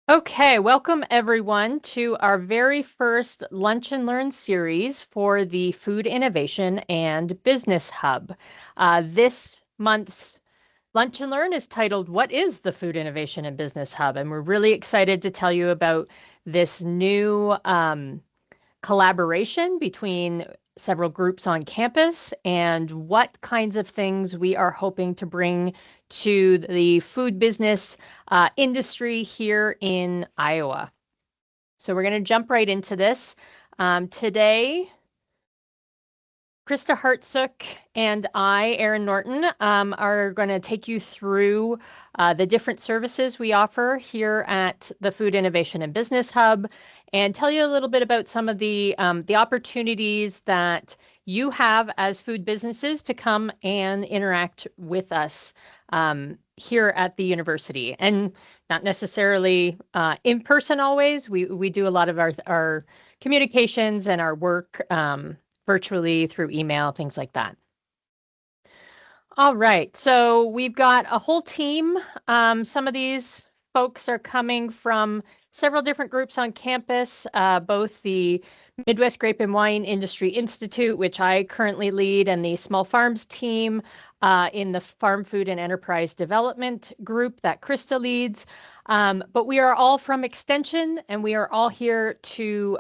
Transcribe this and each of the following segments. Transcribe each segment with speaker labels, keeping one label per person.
Speaker 1: Okay, welcome everyone to our very first Lunch and Learn series for the Food Innovation and Business Hub. This month's Lunch and Learn is titled, What is the Food Innovation and Business Hub? And we're really excited to tell you about this new collaboration between several groups on campus and what kinds of things we are hoping to bring to the food business industry here in Iowa. So we're going to jump right into this. Today, Krista Hartsook and I, Erin Norton, are going to take you through the different services we offer here at the Food Innovation and Business Hub, and tell you a little bit about some of the opportunities that you have as food businesses to come and interact with us here at the university, and not necessarily in person always. We do a lot of our communications and our work virtually through email, things like that. All right, so we've got a whole team. Some of these folks are coming from several different groups on campus, both the Midwest Grape and Wine Industry Institute, which I currently lead, and the Small Farms team in the Farm Food and Enterprise Development group that Krista leads. But we are all from Extension, and we are all here to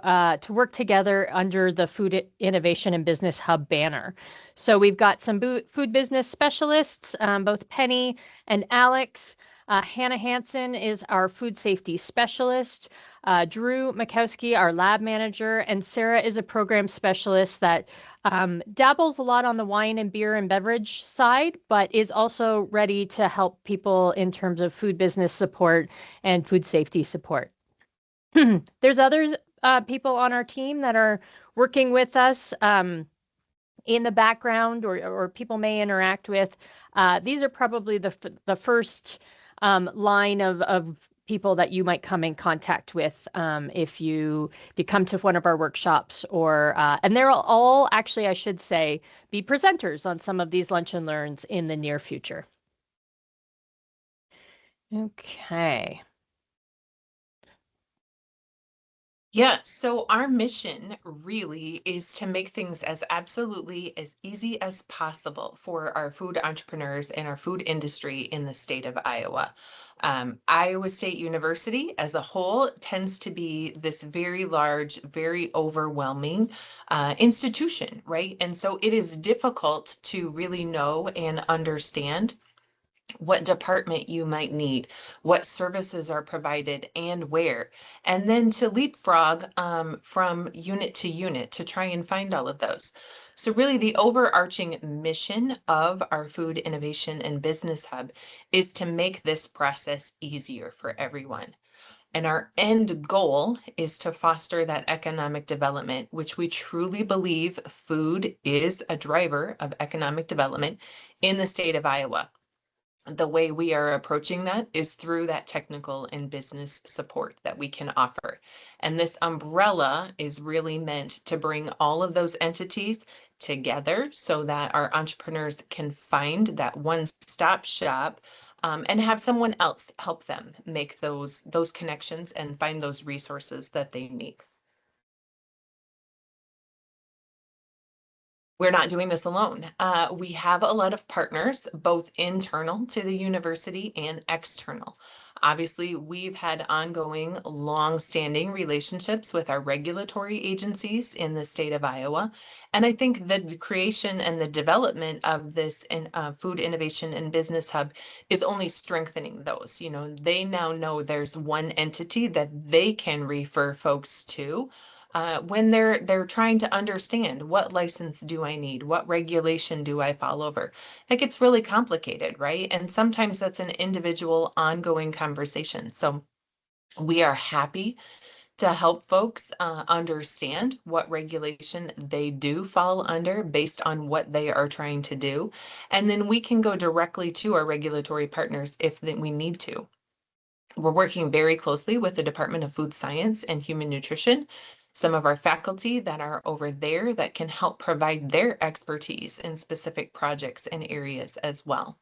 Speaker 1: work together under the Food Innovation and Business Hub banner. So we've got some food business specialists, both Penny and Alex. Hannah Hansen is our food safety specialist. Drew Makowski, our lab manager, and Sarah is a program specialist that dabbles a lot on the wine and beer and beverage side, but is also ready to help people in terms of food business support and food safety support. There's others people on our team that are working with us in the background, or people may interact with. These are probably the first line of people that you might come in contact with if you come to one of our workshops, or and they'll all, actually, I should say, be presenters on some of these lunch and learns in the near future. Okay.
Speaker 2: Yeah, so our mission really is to make things as absolutely as easy as possible for our food entrepreneurs and our food industry in the state of Iowa. Iowa State University as a whole tends to be this very large, very overwhelming institution, right? And so it is difficult to really know and understand what department you might need, what services are provided, and where. And then to leapfrog from unit to unit to try and find all of those. So really the overarching mission of our Food Innovation and Business Hub is to make this process easier for everyone. And our end goal is to foster that economic development, which we truly believe food is a driver of economic development in the state of Iowa. The way we are approaching that is through that technical and business support that we can offer. And this umbrella is really meant to bring all of those entities together so that our entrepreneurs can find that one-stop shop and have someone else help them make those connections and find those resources that they need. We're not doing this alone. We have a lot of partners, both internal to the university and external. Obviously, we've had ongoing, long-standing relationships with our regulatory agencies in the state of Iowa. And I think the creation and the development of this Food Innovation and Business Hub is only strengthening those. You know, they now know there's one entity that they can refer folks to when they're trying to understand, what license do I need? What regulation do I fall over? That gets really complicated, right? And sometimes that's an individual ongoing conversation. So we are happy to help folks understand what regulation they do fall under based on what they are trying to do. And then we can go directly to our regulatory partners if we need to. We're working very closely with the Department of Food Science and Human Nutrition, some of our faculty that are over there that can help provide their expertise in specific projects and areas as well.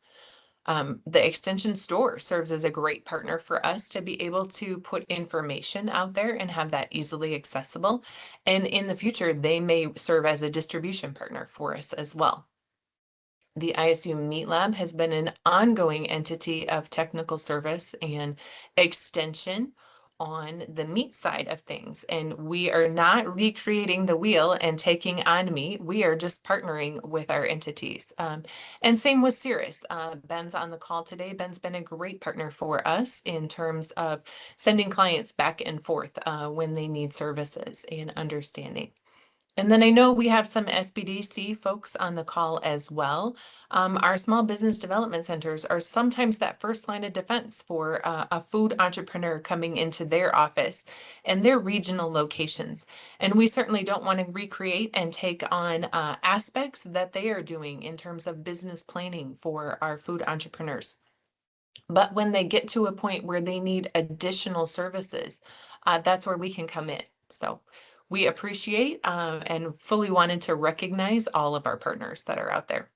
Speaker 2: The extension store serves as a great partner for us to be able to put information out there and have that easily accessible. And in the future, they may serve as a distribution partner for us as well. The ISU Meat Lab has been an ongoing entity of technical service and extension on the meat side of things. And we are not recreating the wheel and taking on meat. We are just partnering with our entities. And same with Cirrus. Ben's on the call today. Ben's been a great partner for us in terms of sending clients back and forth when they need services and understanding. And then I know we have some SBDC folks on the call as well. Our small business development centers are sometimes that first line of defense for a food entrepreneur coming into their office and their regional locations. And we certainly don't want to recreate and take on aspects that they are doing in terms of business planning for our food entrepreneurs. But when they get to a point where they need additional services, that's where we can come in. So we appreciate and fully wanted to recognize all of our partners that are out there.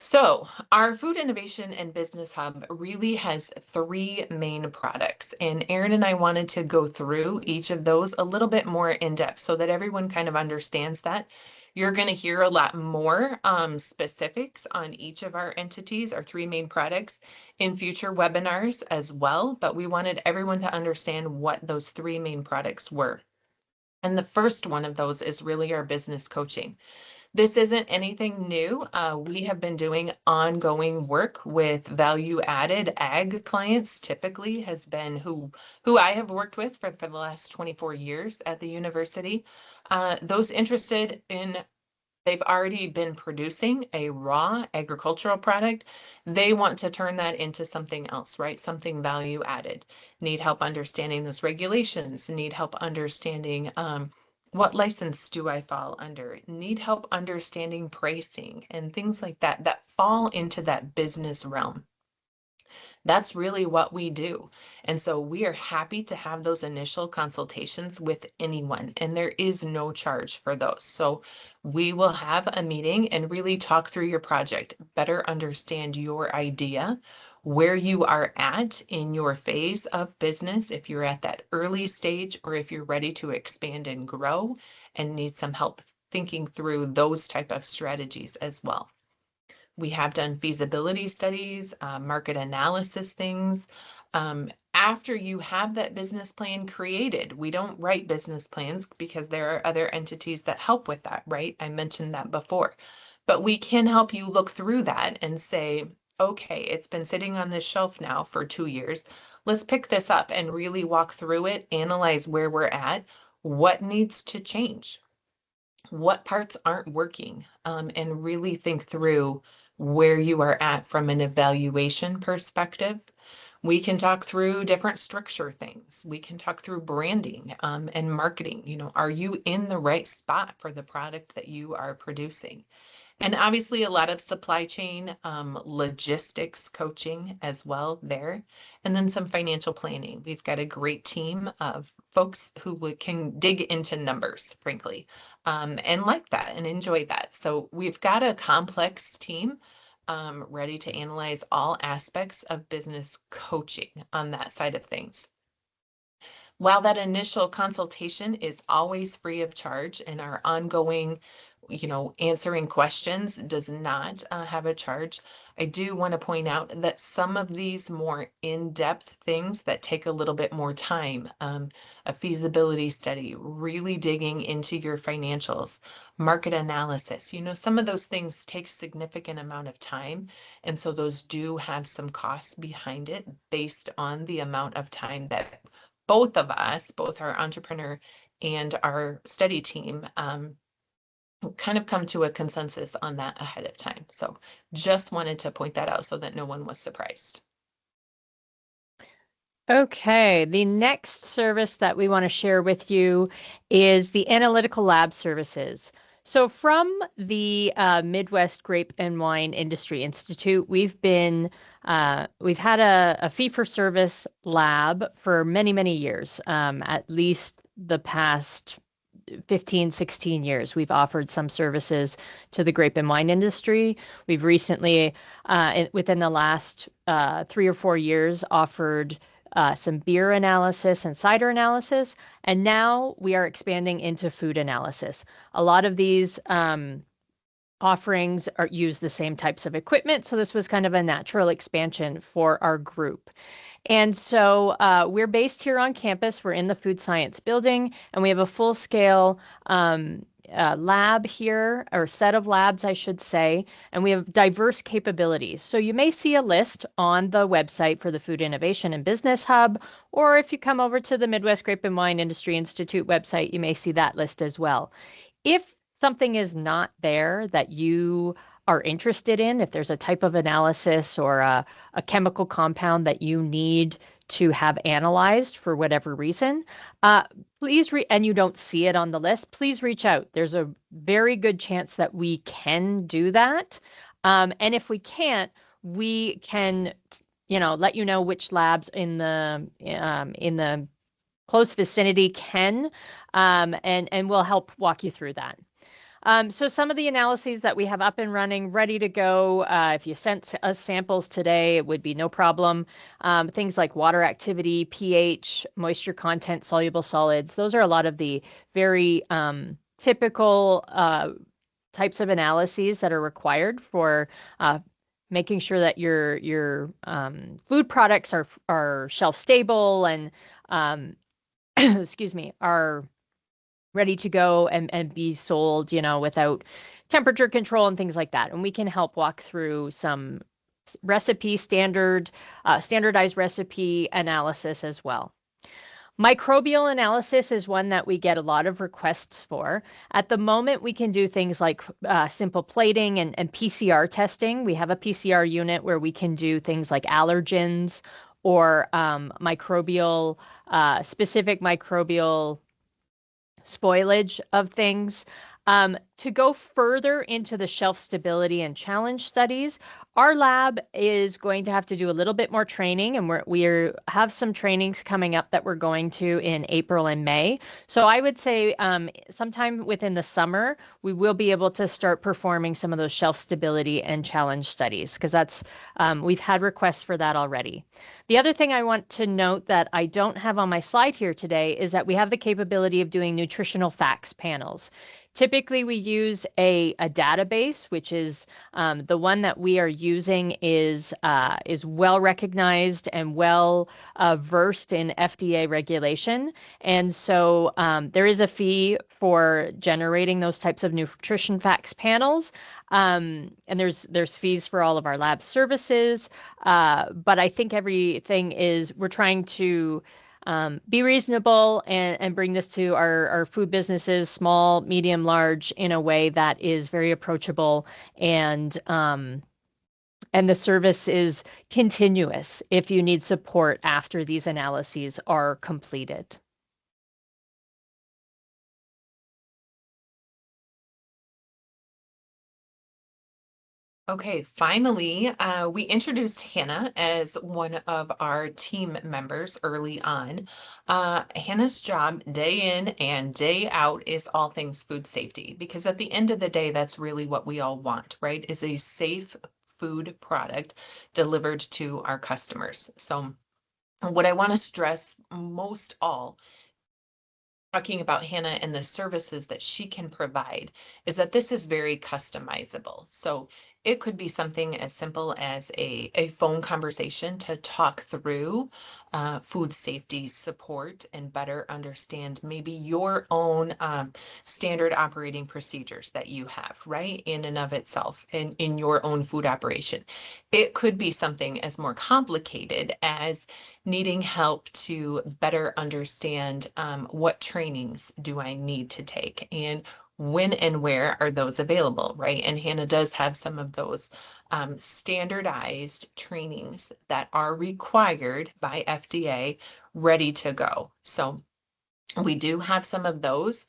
Speaker 2: So our Food Innovation and Business Hub really has three main products, and Erin and I wanted to go through each of those a little bit more in depth so that everyone kind of understands that. You're going to hear a lot more specifics on each of our entities, our three main products, in future webinars as well, but we wanted everyone to understand what those three main products were. And the first one of those is really our business coaching. This isn't anything new. We have been doing ongoing work with value added ag clients, typically has been who I have worked with for the last 24 years at the university. Those interested in they've already been producing a raw agricultural product. They want to turn that into something else, right? Something value added. Need help understanding those regulations, need help understanding what license do I fall under? Need help understanding pricing and things like that that fall into that business realm. That's really what we do. And so we are happy to have those initial consultations with anyone, and there is no charge for those. So we will have a meeting and really talk through your project, better understand your idea, where you are at in your phase of business, if you're at that early stage or if you're ready to expand and grow and need some help thinking through those type of strategies as well. We have done feasibility studies, market analysis things. After you have that business plan created, we don't write business plans because there are other entities that help with that, right? I mentioned that before. But we can help you look through that and say, okay, it's been sitting on this shelf now for 2 years. Let's pick this up and really walk through it, analyze where we're at, what needs to change, what parts aren't working, and really think through where you are at from an evaluation perspective. We can talk through different structure things. We can talk through branding and marketing. You know, are you in the right spot for the product that you are producing? And obviously a lot of supply chain logistics coaching as well there. And then some financial planning. We've got a great team of folks who can dig into numbers, frankly, and like that and enjoy that. So we've got a complex team ready to analyze all aspects of business coaching on that side of things. While that initial consultation is always free of charge and our ongoing, answering questions does not have a charge, I do want to point out that some of these more in-depth things that take a little bit more time, a feasibility study, really digging into your financials, market analysis, some of those things take significant amount of time. And so those do have some costs behind it based on the amount of time that both of us, both our entrepreneur and our study team, kind of come to a consensus on that ahead of time. So just wanted to point that out so that no one was surprised.
Speaker 1: Okay, the next service that we want to share with you is the Analytical Lab Services. So, from the Midwest Grape and Wine Industry Institute, we've had a fee-for-service lab for many, many years, at least the past 15, 16 years. We've offered some services to the grape and wine industry. We've recently, within the last 3 or 4 years, offered some beer analysis and cider analysis. And now we are expanding into food analysis. A lot of these offerings use the same types of equipment. So this was kind of a natural expansion for our group. And so we're based here on campus. We're in the food science building, and we have a full scale lab here, or set of labs, I should say, and we have diverse capabilities. So you may see a list on the website for the Food Innovation and Business Hub, or if you come over to the Midwest Grape and Wine Industry Institute website, you may see that list as well. If something is not there that you are interested in, if there's a type of analysis or a chemical compound that you need to have analyzed for whatever reason, and you don't see it on the list, please reach out. There's a very good chance that we can do that. And if we can't, we can, let you know which labs in the close vicinity can, and we'll help walk you through that. So some of the analyses that we have up and running, ready to go. If you sent us samples today, it would be no problem. Things like water activity, pH, moisture content, soluble solids. Those are a lot of the very typical types of analyses that are required for making sure that your food products are shelf stable and excuse me, are ready to go and be sold, without temperature control and things like that. And we can help walk through some standardized recipe analysis as well. Microbial analysis is one that we get a lot of requests for. At the moment, we can do things like simple plating and PCR testing. We have a PCR unit where we can do things like allergens or specific microbial spoilage of things. To go further into the shelf stability and challenge studies, our lab is going to have to do a little bit more training, and we have some trainings coming up that we're going to in April and May. So I would say sometime within the summer, we will be able to start performing some of those shelf stability and challenge studies, because we've had requests for that already. The other thing I want to note that I don't have on my slide here today is that we have the capability of doing nutritional facts panels. Typically, we use a database, which is the one that we are using is well recognized and well versed in FDA regulation. And so there is a fee for generating those types of nutrition facts panels. And there's fees for all of our lab services. But I think we're trying to be reasonable and bring this to our food businesses, small, medium, large, in a way that is very approachable, and the service is continuous if you need support after these analyses are completed.
Speaker 2: Okay, finally, we introduced Hannah as one of our team members early on. Hannah's job day in and day out is all things food safety, because at the end of the day, that's really what we all want, right? Is a safe food product delivered to our customers. So what I want to stress most all, talking about Hannah and the services that she can provide, is that this is very customizable. So it could be something as simple as a phone conversation to talk through food safety support and better understand maybe your own standard operating procedures that you have, right, in and of itself, and in your own food operation. It could be something as more complicated as needing help to better understand what trainings do I need to take, and when and where are those available, right? And Hannah does have some of those standardized trainings that are required by FDA ready to go. So we do have some of those.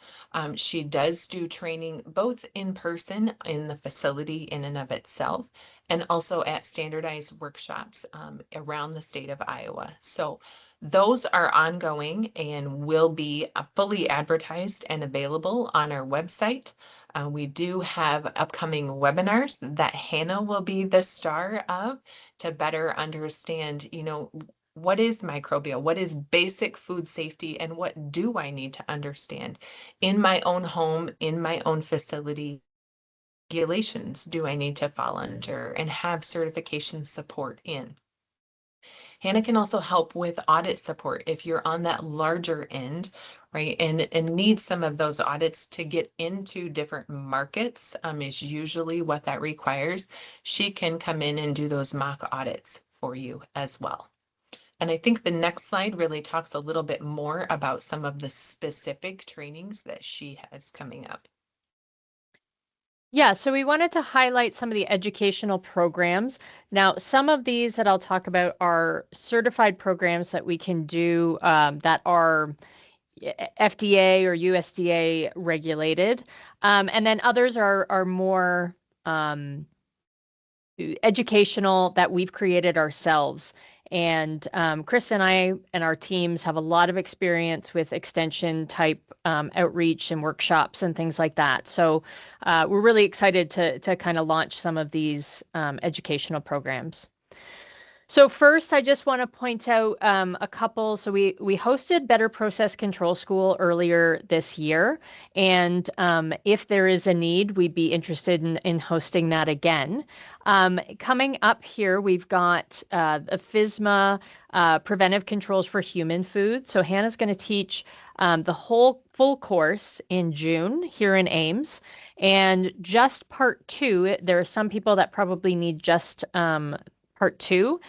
Speaker 2: She does do training both in person in the facility in and of itself, and also at standardized workshops around the state of Iowa. So Those are ongoing and will be fully advertised and available on our website. We do have upcoming webinars that Hannah will be the star of to better understand, what is microbial, what is basic food safety, and what do I need to understand in my own home, in my own facility. Regulations do I need to fall under and have certification support in? Hannah can also help with audit support if you're on that larger end, right? And need some of those audits to get into different markets, is usually what that requires. She can come in and do those mock audits for you as well. And I think the next slide really talks a little bit more about some of the specific trainings that she has coming up.
Speaker 1: Yeah, so we wanted to highlight some of the educational programs. Now, some of these that I'll talk about are certified programs that we can do that are FDA or USDA regulated. And then others are more educational that we've created ourselves. And Chris and I and our teams have a lot of experience with extension type outreach and workshops and things like that. So we're really excited to kind of launch some of these educational programs. So first, I just want to point out a couple. So we hosted Better Process Control School earlier this year, and if there is a need, we'd be interested in hosting that again. Coming up here, we've got the FSMA preventive controls for human food. So Hannah's going to teach the whole full course in June here in Ames. And just part two, there are some people that probably need just part two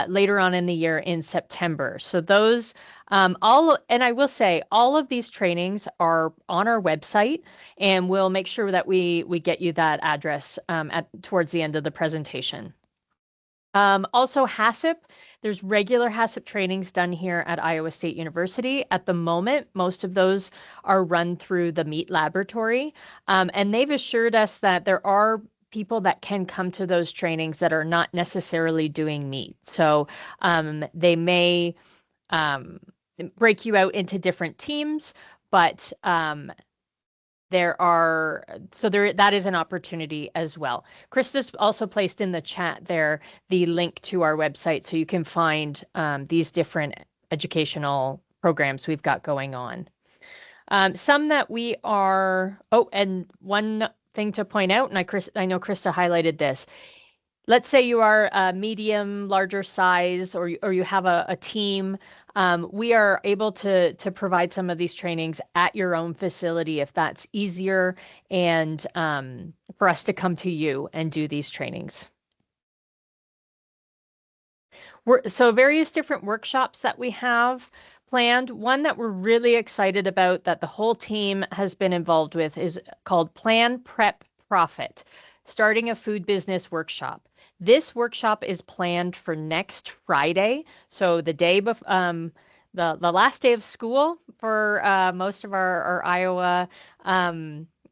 Speaker 1: later on in the year in September. So those and I will say all of these trainings are on our website, and we'll make sure that we get you that address at towards the end of the presentation. Also, HACCP, there's regular HACCP trainings done here at Iowa State University. At the moment, most of those are run through the meat laboratory, and they've assured us that there are people that can come to those trainings that are not necessarily doing meat. So they may um, break you out into different teams, but there are so there that is an opportunity as well. Krista's also placed in the chat there the link to our website so you can find these different educational programs we've got going on. Some that we are, oh, and one thing to point out, and I know Krista highlighted this. Let's say you are a medium, larger size, or you have a team. We are able to provide some of these trainings at your own facility if that's easier, and for us to come to you and do these trainings. So various different workshops that we have planned. One that we're really excited about that the whole team has been involved with is called Plan, Prep, Profit, starting a food business workshop. This workshop is planned for next Friday, so the day before the last day of school for most of our Iowa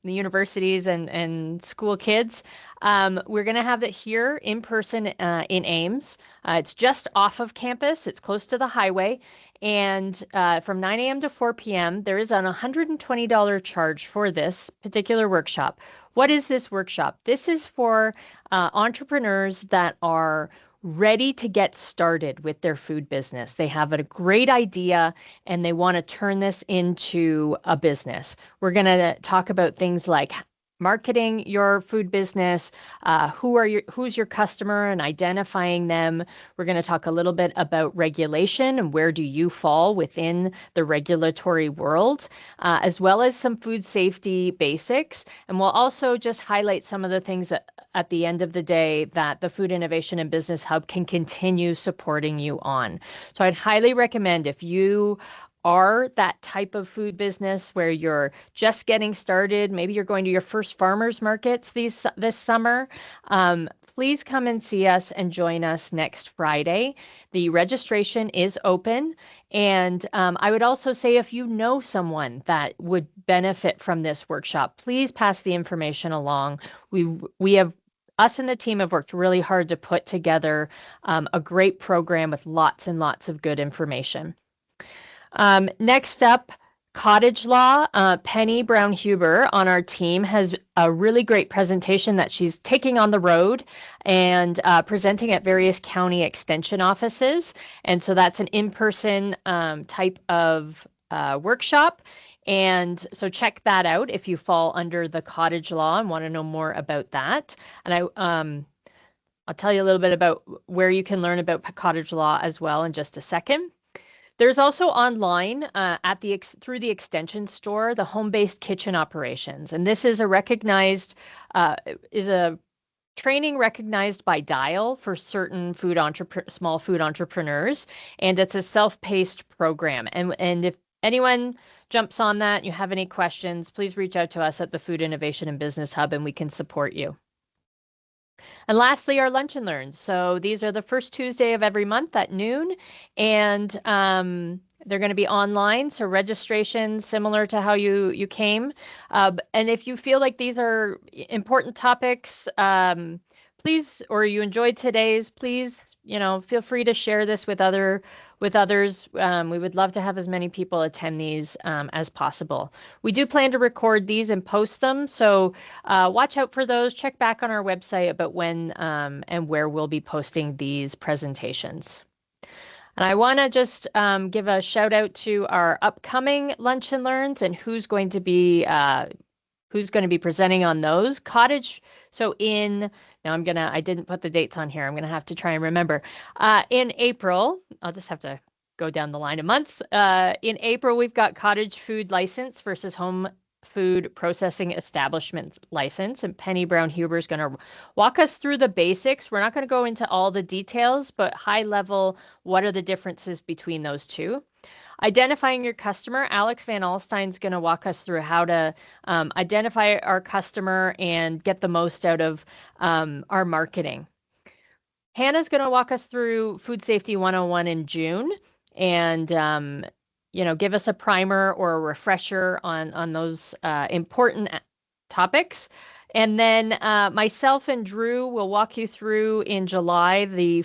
Speaker 1: the universities and school kids. We're going to have it here in person in Ames. It's just off of campus. It's close to the highway. And from 9 a.m. to 4 p.m., there is an $120 charge for this particular workshop. What is this workshop? This is for entrepreneurs that are ready to get started with their food business. They have a great idea and they want to turn this into a business. We're going to talk about things like marketing your food business, who's your customer and identifying them. We're going to talk a little bit about regulation and where do you fall within the regulatory world, as well as some food safety basics. And we'll also just highlight some of the things that at the end of the day that the Food Innovation and Business Hub can continue supporting you on. So I'd highly recommend if you are that type of food business where you're just getting started, maybe you're going to your first farmers markets this summer, please come and see us and join us next Friday. The registration is open. And I would also say if you know someone that would benefit from this workshop, please pass the information along. We have us and the team have worked really hard to put together a great program with lots and lots of good information. Next up, cottage law. Penny Brown Huber on our team has a really great presentation that she's taking on the road and presenting at various county extension offices. And so that's an in-person type of workshop. And so check that out if you fall under the cottage law and want to know more about that. And I'll tell you a little bit about where you can learn about cottage law as well in just a second. There's also online at the through the extension store, the home-based kitchen operations, and this is a recognized uh, is a training recognized by Dial for certain small food entrepreneurs, and it's a self-paced program. And if anyone jumps on that, you have any questions, please reach out to us at the Food Innovation and Business Hub, and we can support you. And lastly, our lunch and learns. So these are the first Tuesday of every month at noon, and they're going to be online. So registration similar to how you came. And if you feel like these are important topics, please, or you enjoyed today's, please, feel free to share this with others. We would love to have as many people attend these as possible. We do plan to record these and post them, so watch out for those. Check back on our website about when and where we'll be posting these presentations. And I want to just give a shout out to our upcoming Lunch and Learns and who's going to be presenting on those. I didn't put the dates on here. I'm gonna have to try and remember. In April, I'll just have to go down the line of months. In April, we've got cottage food license versus home food processing establishment license, and Penny Brown Huber is going to walk us through the basics. We're not going to go into all the details, but high level, what are the differences between those two? Identifying your customer, Alex Van Alstyne's going to walk us through how to identify our customer and get the most out of our marketing. Hannah's going to walk us through Food Safety 101 in June and give us a primer or a refresher on those important topics. And then myself and Drew will walk you through in July the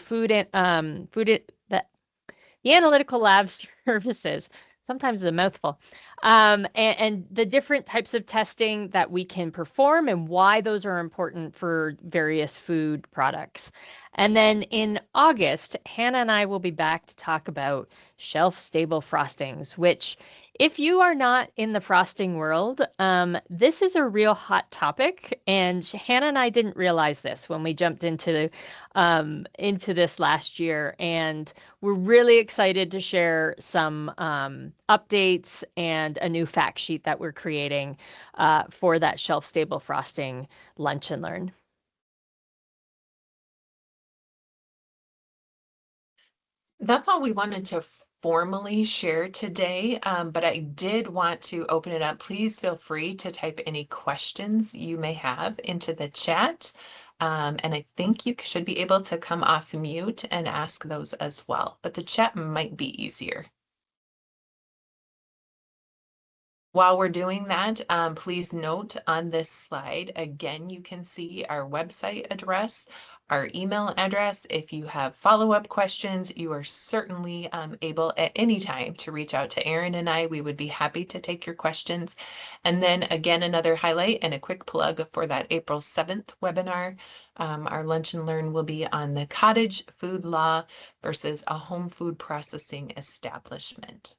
Speaker 1: the analytical lab services. Sometimes it's a mouthful. And the different types of testing that we can perform and why those are important for various food products. And then in August, Hannah and I will be back to talk about shelf-stable frostings, which if you are not in the frosting world, this is a real hot topic. And Hannah and I didn't realize this when we jumped into this last year. And we're really excited to share some updates and a new fact sheet that we're creating for that shelf-stable frosting lunch and learn.
Speaker 2: That's all we wanted to formally share today, but I did want to open it up. Please feel free to type any questions you may have into the chat. And I think you should be able to come off mute and ask those as well, but the chat might be easier. While we're doing that, please note on this slide, again, you can see our website address, our email address. If you have follow-up questions, you are certainly able at any time to reach out to Erin and I. We would be happy to take your questions. And then again, another highlight and a quick plug for that April 7th webinar. Our Lunch and Learn will be on the cottage food law versus a home food processing establishment.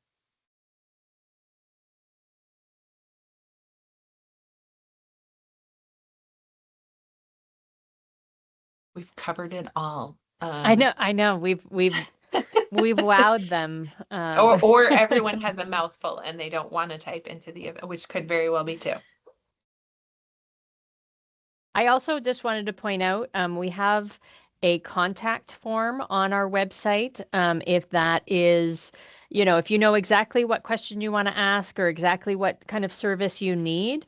Speaker 2: We've covered it all.
Speaker 1: I know. We've wowed them.
Speaker 2: Or everyone has a mouthful and they don't want to type into the, which could very well be too.
Speaker 1: I also just wanted to point out we have a contact form on our website. If that is, if you know exactly what question you want to ask or exactly what kind of service you need,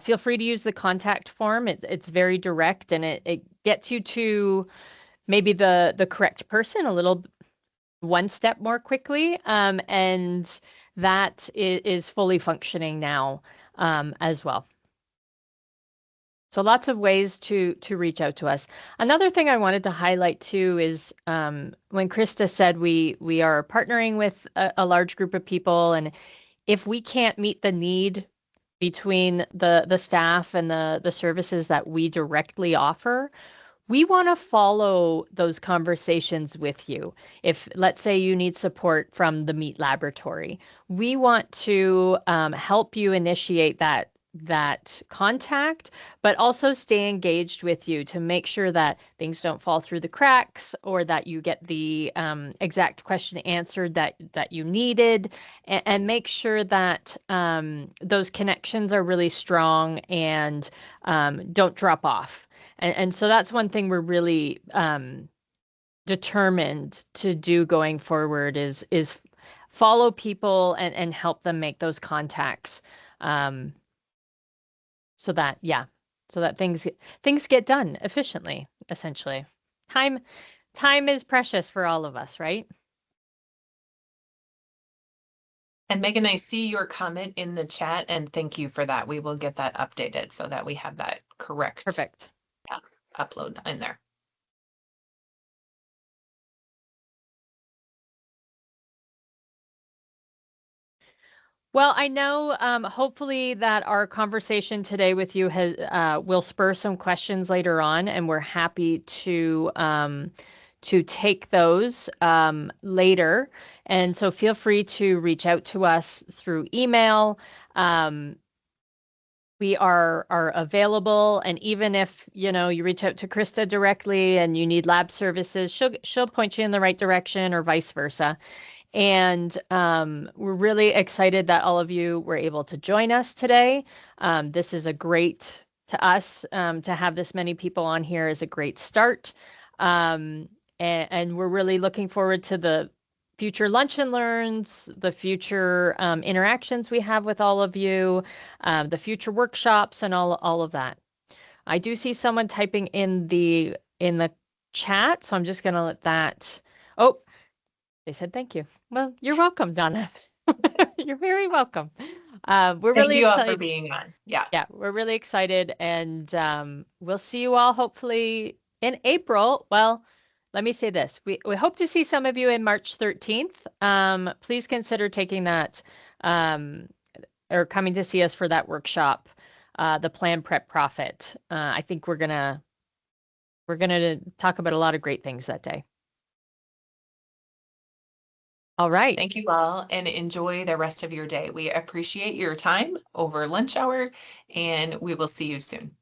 Speaker 1: feel free to use the contact form. It's very direct and it gets you to maybe the correct person a little one step more quickly. And that is fully functioning now as well. So lots of ways to reach out to us. Another thing I wanted to highlight too is when Krista said we are partnering with a large group of people, and if we can't meet the need between the staff and the services that we directly offer, we want to follow those conversations with you. If, let's say, you need support from the meat laboratory, we want to help you initiate that contact, but also stay engaged with you to make sure that things don't fall through the cracks or that you get the exact question answered that you needed, and make sure that those connections are really strong and don't drop off. And so that's one thing we're really determined to do going forward is follow people and help them make those contacts. Um, so that, yeah, so that things get done efficiently, essentially. Time time is precious for all of us, right?
Speaker 2: And Megan, I see your comment in the chat, and thank you for that. We will get that updated so that we have that correct
Speaker 1: Perfect.
Speaker 2: upload in there.
Speaker 1: Well, I know hopefully that our conversation today with you has will spur some questions later on, and we're happy to take those later. And so feel free to reach out to us through email. Um, we are available, and even if you reach out to Krista directly and you need lab services, she'll point you in the right direction, or vice versa. And we're really excited that all of you were able to join us today. This is a great, to us, to have this many people on here is a great start. Um, and we're really looking forward to the future lunch and learns, the future interactions we have with all of you, the future workshops, and all of that. I do see someone typing in the chat, so I'm just gonna let that. Oh, they said thank you. Well, you're welcome, Donna. You're very welcome. We're
Speaker 2: Thank
Speaker 1: really
Speaker 2: you all for
Speaker 1: excited.
Speaker 2: being on. Yeah.
Speaker 1: Yeah, we're really excited, and we'll see you all hopefully in April. Well, let me say this: we hope to see some of you in March 13th. Please consider taking that um, or coming to see us for that workshop, the Plan Prep Profit. I think we're gonna talk about a lot of great things that day. All right.
Speaker 2: Thank you all, and enjoy the rest of your day. We appreciate your time over lunch hour, and we will see you soon.